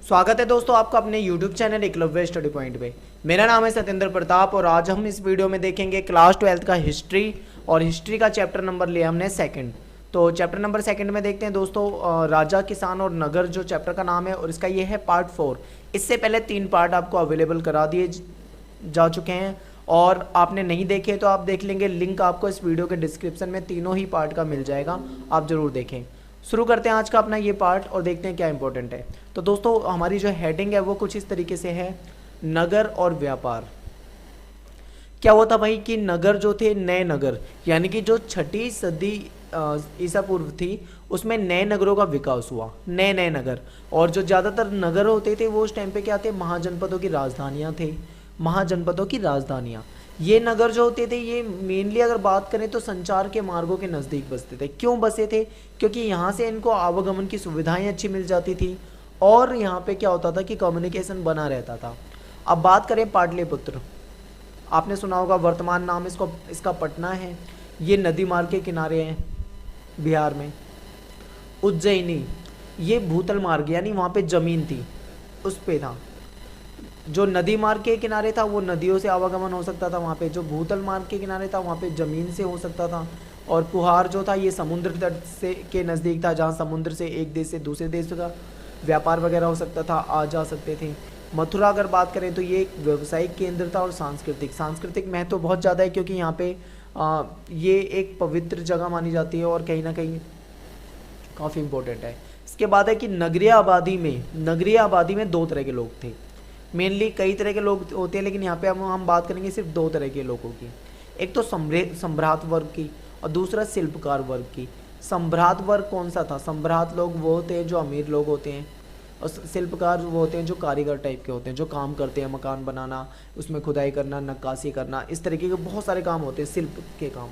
स्वागत है दोस्तों आपका अपने YouTube channel Eklavya study point पे। मेरा नाम है सत्येंद्र प्रताप और आज हम इस वीडियो में देखेंगे क्लास 12 का हिस्ट्री और हिस्ट्री का चैप्टर नंबर लिया हमने सेकंड। तो चैप्टर नंबर सेकंड में देखते हैं दोस्तों राजा, किसान और नगर जो चैप्टर का नाम है और इसका ये है पार्ट 4। इससे पहले 3 पार्ट आपको अवेलेबल करा दिए जा चुके हैं और आपने नहीं देखे तो आप देख लेंगे। लिंक आपको इस वीडियो के डिस्क्रिप्शन में तीनों ही पार्ट का मिल जाएगा, आप ज़रूर देखें। शुरू करते हैं आज का अपना ये पार्ट और देखते हैं क्या इंपॉर्टेंट है। तो दोस्तों हमारी जो हेडिंग है वो कुछ इस तरीके से है, नगर और व्यापार। क्या हुआ था भाई कि नगर जो थे, नए नगर, यानी कि जो 6ठी सदी ईसा पूर्व थी उसमें नए नगरों का विकास हुआ, नए नए नगर। और जो ज़्यादातर नगर होते थे वो उस टाइम पे क्या थे, महाजनपदों की राजधानियाँ थे, महाजनपदों की राजधानियाँ। ये नगर जो होते थे ये मेनली अगर बात करें तो संचार के मार्गों के नज़दीक बसते थे। क्यों बसे थे? क्योंकि यहाँ से इनको आवागमन की सुविधाएं अच्छी मिल जाती थी और यहाँ पे क्या होता था कि कम्युनिकेशन बना रहता था। अब बात करें पाटलिपुत्र, आपने सुना होगा, वर्तमान नाम इसका पटना है। ये नदी मार्ग के किनारे हैं बिहार में। उज्जैनी, ये भूतल मार्ग यानी वहाँ पे ज़मीन थी उस पे था। जो नदी मार्ग के किनारे था वो नदियों से आवागमन हो सकता था वहाँ पे, जो भूतल मार्ग के किनारे था वहाँ पे ज़मीन से हो सकता था। और पुहार जो था ये समुद्र तट से के नज़दीक था, जहाँ समुद्र से एक देश से दूसरे देश का व्यापार वगैरह हो सकता था, आ जा सकते थे। मथुरा अगर बात करें तो ये एक व्यवसायिक केंद्र था और सांस्कृतिक महत्व तो बहुत ज़्यादा है, क्योंकि यहाँ पे ये एक पवित्र जगह मानी जाती है और कहीं ना कहीं काफ़ी इम्पोर्टेंट है। इसके बाद है कि नगरीय आबादी में 2 तरह के लोग थे। मेनली कई तरह के लोग होते हैं लेकिन यहाँ पे हम बात करेंगे सिर्फ 2 तरह के लोगों की। एक तो सम्भ्रात वर्ग की और दूसरा शिल्पकार वर्ग की। सम्भ्रात वर्ग कौन सा था? सम्भ्रात लोग वो होते हैं जो अमीर लोग होते हैं और शिल्पकार वो होते हैं जो कारीगर टाइप के होते हैं, जो काम करते हैं, मकान बनाना, उसमें खुदाई करना, नक्काशी करना, इस तरीके के बहुत सारे काम होते हैं, शिल्प के काम।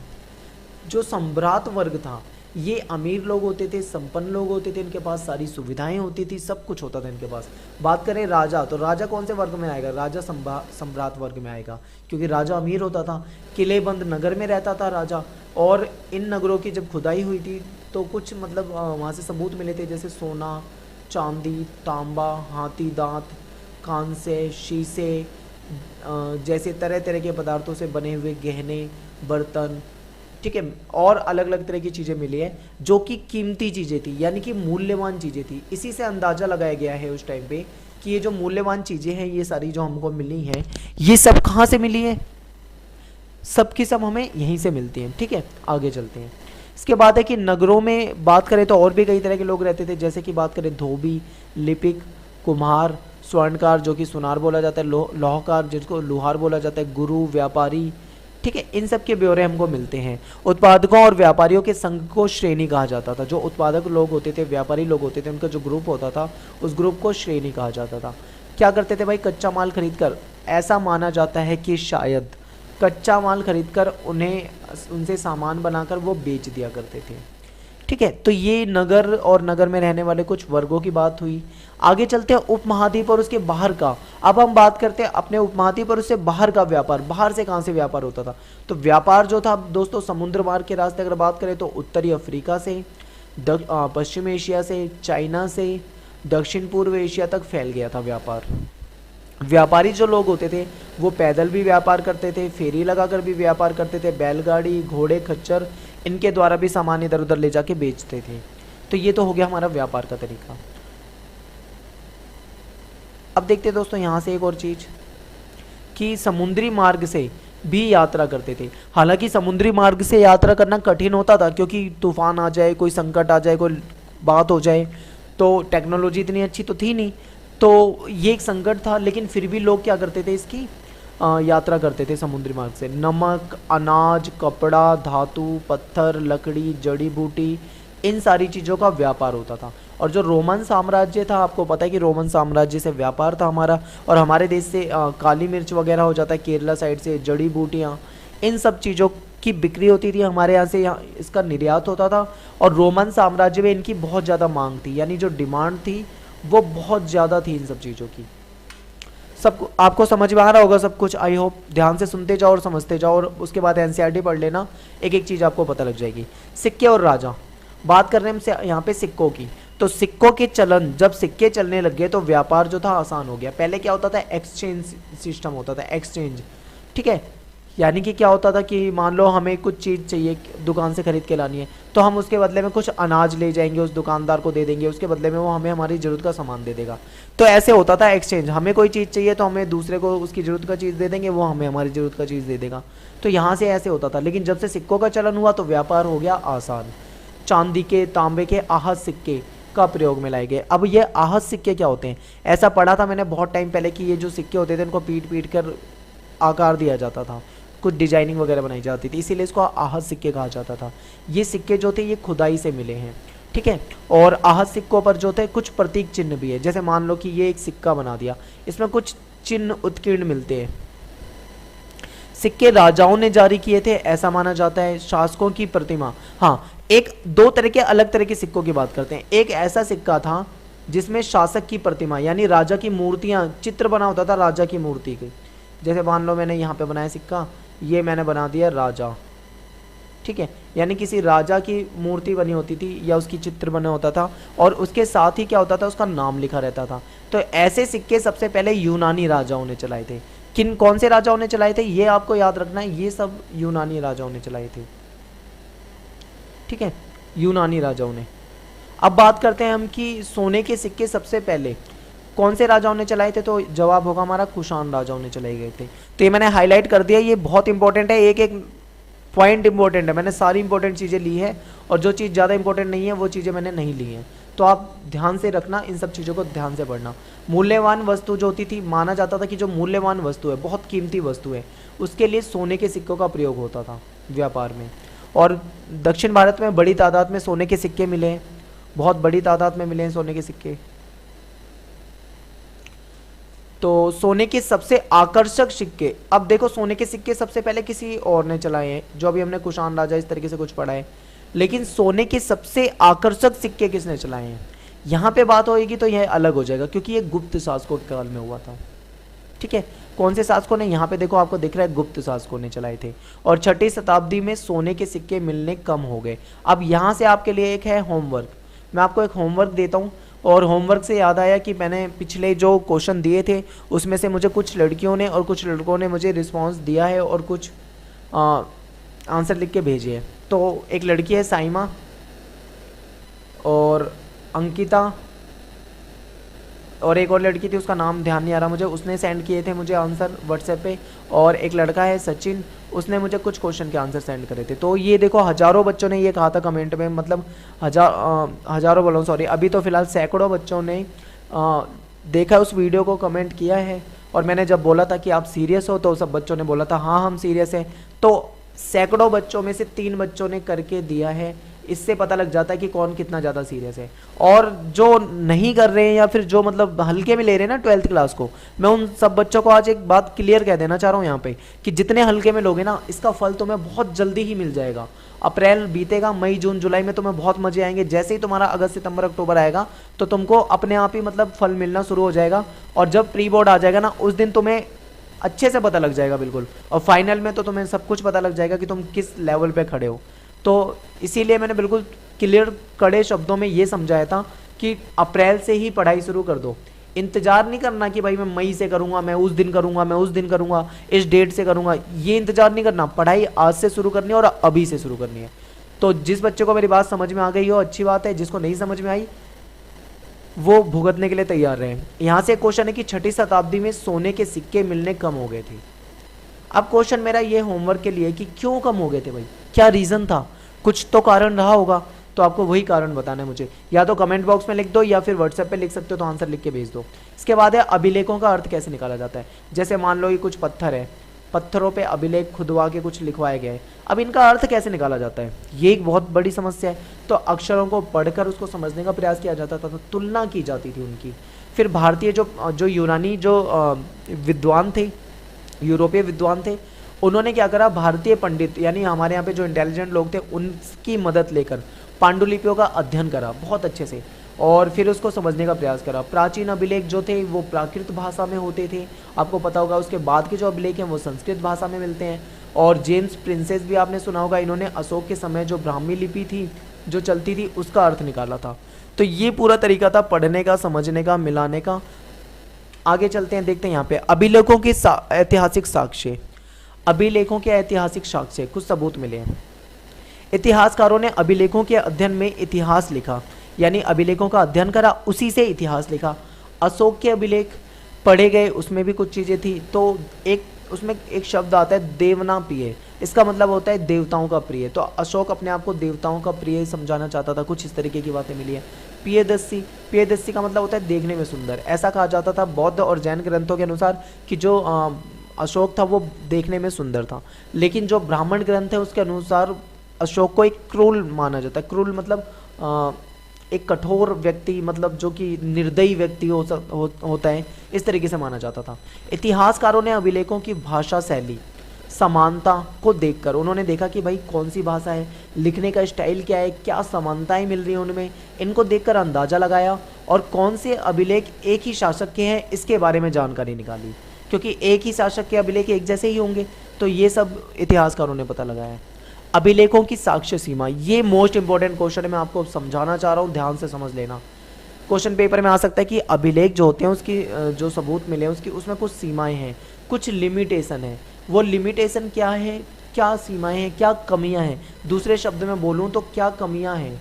जो सम्भ्रात वर्ग था ये अमीर लोग होते थे, संपन्न लोग होते थे, इनके पास सारी सुविधाएं होती थी, सब कुछ होता था इनके पास। बात करें राजा, तो राजा कौन से वर्ग में आएगा? राजा सम्राट वर्ग में आएगा, क्योंकि राजा अमीर होता था, किलेबंद नगर में रहता था राजा। और इन नगरों की जब खुदाई हुई थी तो कुछ मतलब वहाँ से सबूत मिले थे, जैसे सोना, चांदी, तांबा, हाथी दांत, कांसे, शीशे जैसे तरह तरह के पदार्थों से बने हुए गहने, बर्तन, ठीक है, और अलग अलग तरह की चीज़ें मिली है जो कि कीमती चीज़ें थी, यानी कि मूल्यवान चीज़ें थी। इसी से अंदाज़ा लगाया गया है उस टाइम पे कि ये जो मूल्यवान चीज़ें हैं ये सारी जो हमको मिली हैं ये सब कहाँ से मिली है? सब की सब हमें यहीं से मिलती हैं। ठीक है, आगे चलते हैं। इसके बाद है कि नगरों में बात करें तो और भी कई तरह के लोग रहते थे, जैसे कि बात करें धोबी, लिपिक, कुम्हार, स्वर्णकार जो कि सुनार बोला जाता है, लोहकार जिसको लोहार बोला जाता है, गुरु, व्यापारी, ठीक है, इन सब के ब्यौरे हमको मिलते हैं। उत्पादकों और व्यापारियों के संघ को श्रेणी कहा जाता था। जो उत्पादक लोग होते थे, व्यापारी लोग होते थे, उनका जो ग्रुप होता था उस ग्रुप को श्रेणी कहा जाता था। क्या करते थे भाई? कच्चा माल खरीद कर, ऐसा माना जाता है कि शायद कच्चा माल खरीद कर उनसे सामान बनाकर वो बेच दिया करते थे। ठीक है, तो ये नगर और नगर में रहने वाले कुछ वर्गों की बात हुई। आगे चलते हैं उपमहाद्वीप और उसके बाहर का। अब हम बात करते हैं अपने उपमहाद्वीप और उससे बाहर का व्यापार। बाहर से कहाँ से व्यापार होता था? तो व्यापार जो था दोस्तों समुद्र मार्ग के रास्ते अगर बात करें तो उत्तरी अफ्रीका से, पश्चिम एशिया से, चाइना से दक्षिण पूर्व एशिया तक फैल गया था व्यापार। व्यापारी जो लोग होते थे वो पैदल भी व्यापार करते थे, फेरी लगाकर भी व्यापार करते थे, बैलगाड़ी, घोड़े, खच्चर, इनके द्वारा भी सामान इधर उधर ले जाके बेचते थे। तो ये तो हो गया हमारा व्यापार का तरीका। अब देखते हैं दोस्तों यहाँ से एक और चीज़ कि समुद्री मार्ग से भी यात्रा करते थे। हालांकि समुद्री मार्ग से यात्रा करना कठिन होता था, क्योंकि तूफान आ जाए, कोई संकट आ जाए, कोई बात हो जाए, तो टेक्नोलॉजी इतनी अच्छी तो थी नहीं, तो ये एक संकट था। लेकिन फिर भी लोग क्या करते थे, इसकी यात्रा करते थे समुद्री मार्ग से। नमक, अनाज, कपड़ा, धातु, पत्थर, लकड़ी, जड़ी बूटी, इन सारी चीज़ों का व्यापार होता था। और जो रोमन साम्राज्य था, आपको पता है कि रोमन साम्राज्य से व्यापार था हमारा, और हमारे देश से काली मिर्च वगैरह हो जाता है, केरला साइड से जड़ी बूटियाँ, इन सब चीज़ों की बिक्री होती थी हमारे यहाँ से, यहाँ इसका निर्यात होता था। और रोमन साम्राज्य में इनकी बहुत ज़्यादा मांग थी, यानी जो डिमांड थी वो बहुत ज़्यादा थी इन सब चीज़ों की। सब आपको समझ में आ रहा होगा सब कुछ, आई होप। ध्यान से सुनते जाओ और समझते जाओ, और उसके बाद एनसीईआरटी पढ़ लेना, एक एक चीज़ आपको पता लग जाएगी। सिक्के और राजा, बात कर रहे हैं हम यहाँ पे सिक्कों की। तो सिक्कों के चलन, जब सिक्के चलने लग गए तो व्यापार जो था आसान हो गया। पहले क्या होता था, एक्सचेंज सिस्टम होता था, एक्सचेंज, ठीक है। यानी कि क्या होता था कि मान लो हमें कुछ चीज़ चाहिए, दुकान से खरीद के लानी है, तो हम उसके बदले में कुछ अनाज ले जाएंगे, उस दुकानदार को दे देंगे, उसके बदले में वो हमें हमारी ज़रूरत का सामान दे देगा। तो ऐसे होता था एक्सचेंज, हमें कोई चीज़ चाहिए तो हमें दूसरे को उसकी ज़रूरत का चीज़ दे देंगे, वो हमें हमारी ज़रूरत का चीज़ दे देगा। तो यहाँ से ऐसे होता था। लेकिन जब से सिक्कों का चलन हुआ तो व्यापार हो गया आसान। चांदी के, तांबे के आहत सिक्के का प्रयोग में लाए गए। अब ये आहत सिक्के क्या होते हैं, ऐसा पढ़ा था मैंने बहुत टाइम पहले कि ये जो सिक्के होते थे इनको पीट पीट कर आकार दिया जाता था, कुछ डिजाइनिंग वगैरह बनाई जाती थी, इसीलिए इसको आहत सिक्के कहा जाता था। ये सिक्के जो थे ये खुदाई से मिले हैं, ठीक है। और आहत सिक्कों पर जो थे कुछ प्रतीक चिन्ह भी है। जैसे मान लो कि ये एक सिक्का बना दिया, इसमें कुछ चिन्ह उत्कीर्ण मिलते हैं। सिक्के राजाओं ने जारी किए थे ऐसा माना जाता है। शासकों की प्रतिमा, हाँ, एक दो तरह के अलग तरह के सिक्कों की बात करते हैं। एक ऐसा सिक्का था जिसमें शासक की प्रतिमा यानी राजा की मूर्तियां, चित्र बना होता था राजा की मूर्ति की। जैसे मान लो मैंने यहाँ पे बनाया सिक्का, ये मैंने बना दिया राजा, ठीक है, यानी किसी राजा की मूर्ति बनी होती थी या उसकी चित्र बना होता था और उसके साथ ही क्या होता था, उसका नाम लिखा रहता था। तो ऐसे सिक्के सबसे पहले यूनानी राजाओं ने चलाए थे। कौन से राजाओं ने चलाए थे ये आपको याद रखना है, ये सब यूनानी राजाओं ने चलाए थे, ठीक है, यूनानी राजाओं ने। अब बात करते हैं हम कि सोने के सिक्के सबसे पहले कौन से राजाओं ने चलाए थे, तो जवाब होगा हमारा कुषाण राजाओं ने चलाए गए थे। तो ये मैंने हाईलाइट कर दिया, ये बहुत इंपॉर्टेंट है, एक एक पॉइंट इंपॉर्टेंट है। मैंने सारी इंपॉर्टेंट चीज़ें ली है और जो चीज़ ज़्यादा इंपॉर्टेंट नहीं है वो चीज़ें मैंने नहीं ली हैं। तो आप ध्यान से रखना, इन सब चीज़ों को ध्यान से पढ़ना। मूल्यवान वस्तु जो होती थी, माना जाता था कि जो मूल्यवान वस्तु है, बहुत कीमती वस्तु है, उसके लिए सोने के सिक्कों का प्रयोग होता था व्यापार में। और दक्षिण भारत में बड़ी तादाद में सोने के सिक्के मिले हैं, बहुत बड़ी तादाद में मिले हैं सोने के सिक्के। तो सोने के सबसे आकर्षक सिक्के, अब देखो सोने के सिक्के सबसे पहले किसी और ने चलाए हैं, जो अभी हमने कुषाण राजा इस तरीके से कुछ पढ़ा है। लेकिन सोने के सबसे आकर्षक सिक्के किसने चलाए हैं, यहाँ पे बात होगी तो यह अलग हो जाएगा, क्योंकि ये गुप्त शासकों के काल में हुआ था, ठीक है। कौन से शासकों ने, यहाँ पे देखो आपको दिख रहा है गुप्त शासकों ने चलाए थे। और 6ठी शताब्दी में सोने के सिक्के मिलने कम हो गए। अब यहाँ से आपके लिए एक है होमवर्क, मैं आपको एक होमवर्क देता हूँ। और होमवर्क से याद आया कि मैंने पिछले जो क्वेश्चन दिए थे उसमें से मुझे कुछ लड़कियों ने और कुछ लड़कों ने मुझे रिस्पांस दिया है और कुछ आंसर लिख के भेजे हैं। तो एक लड़की है साइमा और अंकिता, और एक और लड़की थी उसका नाम ध्यान नहीं आ रहा मुझे, उसने सेंड किए थे मुझे आंसर व्हाट्सएप पे। और एक लड़का है सचिन, उसने मुझे कुछ क्वेश्चन के आंसर सेंड करे थे। तो ये देखो हज़ारों बच्चों ने ये कहा था कमेंट में, मतलब हज़ारों बोलो सॉरी, अभी तो फिलहाल सैकड़ों बच्चों ने देखा उस वीडियो को, कमेंट किया है। और मैंने जब बोला था कि आप सीरियस हो तो सब बच्चों ने बोला था हाँ हम सीरियस हैं। तो सैकड़ों बच्चों में से 3 बच्चों ने करके दिया है, इससे पता लग जाता है कि कौन कितना ज़्यादा सीरियस है। और जो नहीं कर रहे हैं या फिर जो मतलब हल्के में ले रहे हैं ना 12th क्लास को, मैं उन सब बच्चों को आज एक बात क्लियर कह देना चाह रहा हूँ यहाँ पे कि जितने हल्के में लोगे ना, इसका फल तुम्हें बहुत जल्दी ही मिल जाएगा। अप्रैल बीतेगा, मई जून जुलाई में तुम्हें बहुत मजे आएंगे। जैसे ही तुम्हारा अगस्त सितंबर अक्टूबर आएगा तो तुमको अपने आप ही मतलब फल मिलना शुरू हो जाएगा। और जब प्री बोर्ड आ जाएगा ना, उस दिन तुम्हें अच्छे से पता लग जाएगा बिल्कुल। और फाइनल में तो तुम्हें सब कुछ पता लग जाएगा कि तुम किस लेवल पे खड़े हो। तो इसीलिए मैंने बिल्कुल क्लियर कड़े शब्दों में ये समझाया था कि अप्रैल से ही पढ़ाई शुरू कर दो। इंतज़ार नहीं करना कि भाई मैं मई से करूँगा, मैं उस दिन करूँगा, मैं उस दिन करूँगा, इस डेट से करूँगा, ये इंतज़ार नहीं करना। पढ़ाई आज से शुरू करनी है और अभी से शुरू करनी है। तो जिस बच्चे को मेरी बात समझ में आ गई हो अच्छी बात है, जिसको नहीं समझ में आई वो भुगतने के लिए तैयार रहे। यहाँ से क्वेश्चन है कि 6ठी शताब्दी में सोने के सिक्के मिलने कम हो गए थे। अब क्वेश्चन मेरा ये होमवर्क के लिए कि क्यों कम हो गए थे भाई, क्या रीज़न था, कुछ तो कारण रहा होगा। तो आपको वही कारण बताना है मुझे, या तो कमेंट बॉक्स में लिख दो या फिर व्हाट्सएप पे लिख सकते हो तो आंसर लिख के भेज दो। इसके बाद है अभिलेखों का अर्थ कैसे निकाला जाता है। जैसे मान लो ये कुछ पत्थर है, पत्थरों पे अभिलेख खुदवा के कुछ लिखवाया गया है, अब इनका अर्थ कैसे निकाला जाता है, ये एक बहुत बड़ी समस्या है। तो अक्षरों को पढ़कर उसको समझने का प्रयास किया जाता था, तो तुलना की जाती थी उनकी। फिर भारतीय जो यूनानी जो विद्वान थे, यूरोपीय विद्वान थे, उन्होंने क्या करा, भारतीय पंडित यानी हमारे यहाँ पे जो इंटेलिजेंट लोग थे उनकी मदद लेकर पांडुलिपियों का अध्ययन करा बहुत अच्छे से, और फिर उसको समझने का प्रयास करा। प्राचीन अभिलेख जो थे वो प्राकृत भाषा में होते थे, आपको पता होगा। उसके बाद के जो अभिलेख हैं वो संस्कृत भाषा में मिलते हैं। और जेम्स प्रिंसेस भी आपने सुना होगा, इन्होंने अशोक के समय जो ब्राह्मी लिपि थी जो चलती थी उसका अर्थ निकाला था। तो ये पूरा तरीका था पढ़ने का, समझने का, मिलाने का। आगे चलते हैं, देखते हैं यहाँ पे अभिलेखों के ऐतिहासिक साक्ष्य। अभिलेखों के ऐतिहासिक साक्ष्य, कुछ सबूत मिले हैं। इतिहासकारों ने अभिलेखों के अध्ययन में इतिहास लिखा, यानी अभिलेखों का अध्ययन करा, उसी से इतिहास लिखा। अशोक के अभिलेख पढ़े गए, उसमें भी कुछ चीज़ें थी। तो एक उसमें एक शब्द आता है देवना प्रिय, इसका मतलब होता है देवताओं का प्रिय। तो अशोक अपने आप को देवताओं का प्रिय समझाना चाहता था, कुछ इस तरीके की बातें मिली है। प्रियदर्शी, प्रियदर्शी का मतलब होता है देखने में सुंदर। ऐसा कहा जाता था बौद्ध और जैन ग्रंथों के अनुसार कि जो अशोक था वो देखने में सुंदर था। लेकिन जो ब्राह्मण ग्रंथ है उसके अनुसार अशोक को एक क्रूर माना जाता है। क्रूर मतलब एक कठोर व्यक्ति, मतलब जो कि निर्दयी व्यक्ति होता है, इस तरीके से माना जाता था। इतिहासकारों ने अभिलेखों की भाषा शैली समानता को देखकर उन्होंने देखा कि भाई कौन सी भाषा है, लिखने का स्टाइल क्या है, क्या समानताएं मिल रही हैं उनमें, इनको देखकर अंदाज़ा लगाया और कौन से अभिलेख एक ही शासक के हैं इसके बारे में जानकारी निकाली, क्योंकि एक ही शासक के अभिलेख एक जैसे ही होंगे। तो ये सब इतिहासकारों ने पता लगाया। अभिलेखों की साक्ष्य सीमा, ये मोस्ट इंपॉर्टेंट क्वेश्चन है, मैं आपको समझाना चाह रहा हूँ, ध्यान से समझ लेना। क्वेश्चन पेपर में आ सकता है कि अभिलेख जो होते हैं उसकी जो सबूत मिले उसकी उसमें कुछ सीमाएं हैं, कुछ लिमिटेशन है। वो लिमिटेशन क्या है, क्या सीमाएं हैं, क्या कमियां हैं, दूसरे शब्द में बोलूँ तो क्या कमियां हैं।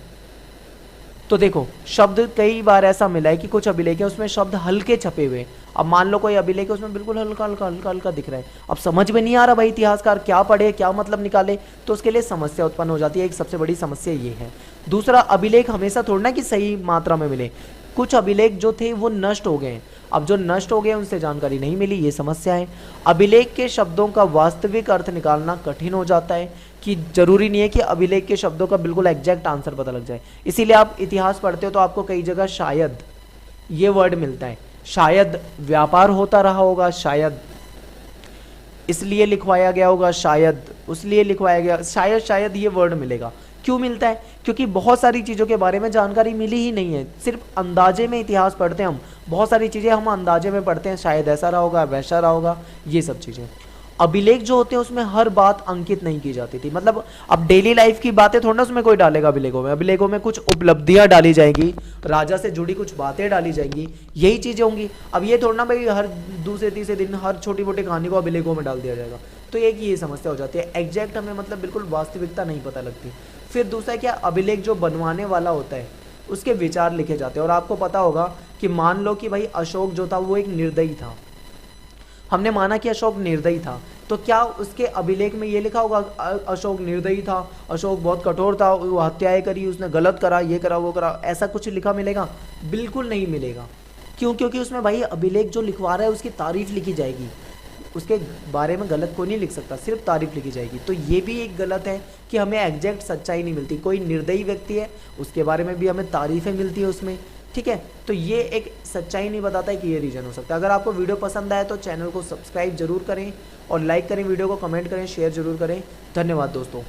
तो देखो, शब्द कई बार ऐसा मिला है कि कुछ अभिलेख है उसमें शब्द हल्के छपे हुए। अब मान लो कोई अभिलेख है उसमें बिल्कुल हल्का हल्का हल्का हल्का दिख रहा है, अब समझ में नहीं आ रहा भाई इतिहासकार क्या पढ़े, क्या मतलब निकाले, तो उसके लिए समस्या उत्पन्न हो जाती है। एक सबसे बड़ी समस्या ये है। दूसरा, अभिलेख हमेशा थोड़ा ना कि सही मात्रा में मिले, कुछ अभिलेख जो थे वो नष्ट हो गए। अब जो नष्ट हो गए उनसे जानकारी नहीं मिली, ये समस्या है। अभिलेख के शब्दों का वास्तविक अर्थ निकालना कठिन हो जाता है, कि जरूरी नहीं है कि अभिलेख के शब्दों का बिल्कुल एग्जैक्ट आंसर पता लग जाए। इसीलिए आप इतिहास पढ़ते हो तो आपको कई जगह शायद ये वर्ड मिलता है, शायद व्यापार होता रहा होगा, शायद इसलिए लिखवाया गया होगा, शायद उसलिए लिखवाया गया, शायद शायद ये वर्ड मिलेगा। क्यों मिलता है? क्योंकि बहुत सारी चीज़ों के बारे में जानकारी मिली ही नहीं है, सिर्फ अंदाजे में इतिहास पढ़ते हैं हम, बहुत सारी चीज़ें हम अंदाजे में पढ़ते हैं, शायद ऐसा रहा होगा, वैसा रहा होगा, ये सब चीज़ें। अभिलेख जो होते हैं उसमें हर बात अंकित नहीं की जाती थी, मतलब अब डेली लाइफ की बातें थोड़ा ना उसमें कोई डालेगा अभिलेखों में। अभिलेखों में कुछ उपलब्धियां डाली जाएंगी, राजा से जुड़ी कुछ बातें डाली जाएंगी, यही चीज़ें होंगी। अब ये थोड़ा ना भाई हर दूसरे तीसरे दिन हर छोटी मोटी कहानी को अभिलेखों में डाल दिया जाएगा, तो एक ये समस्या हो जाती है। एग्जैक्ट हमें मतलब बिल्कुल वास्तविकता नहीं पता लगती। फिर दूसरा क्या, अभिलेख जो बनवाने वाला होता है उसके विचार लिखे जाते हैं। और आपको पता होगा कि मान लो कि भाई अशोक जो था वो एक निर्दयी था, हमने माना कि अशोक निर्दयी था, तो क्या उसके अभिलेख में ये लिखा होगा अशोक निर्दयी था, अशोक बहुत कठोर था, वो हत्याएं करी, उसने गलत करा, ये करा वो करा, ऐसा कुछ लिखा मिलेगा? बिल्कुल नहीं मिलेगा। क्यों? क्योंकि उसमें भाई अभिलेख जो लिखवा रहा है उसकी तारीफ लिखी जाएगी, उसके बारे में गलत कोई नहीं लिख सकता, सिर्फ तारीफ लिखी जाएगी। तो ये भी एक गलत है कि हमें एग्जैक्ट सच्चाई नहीं मिलती। कोई निर्दयी व्यक्ति है उसके बारे में भी हमें तारीफें मिलती है उसमें, ठीक है। तो ये एक सच्चाई नहीं बताता है कि ये रीजन हो सकता है। अगर आपको वीडियो पसंद आए तो चैनल को सब्सक्राइब जरूर करें और लाइक करें, वीडियो को कमेंट करें, शेयर जरूर करें। धन्यवाद दोस्तों।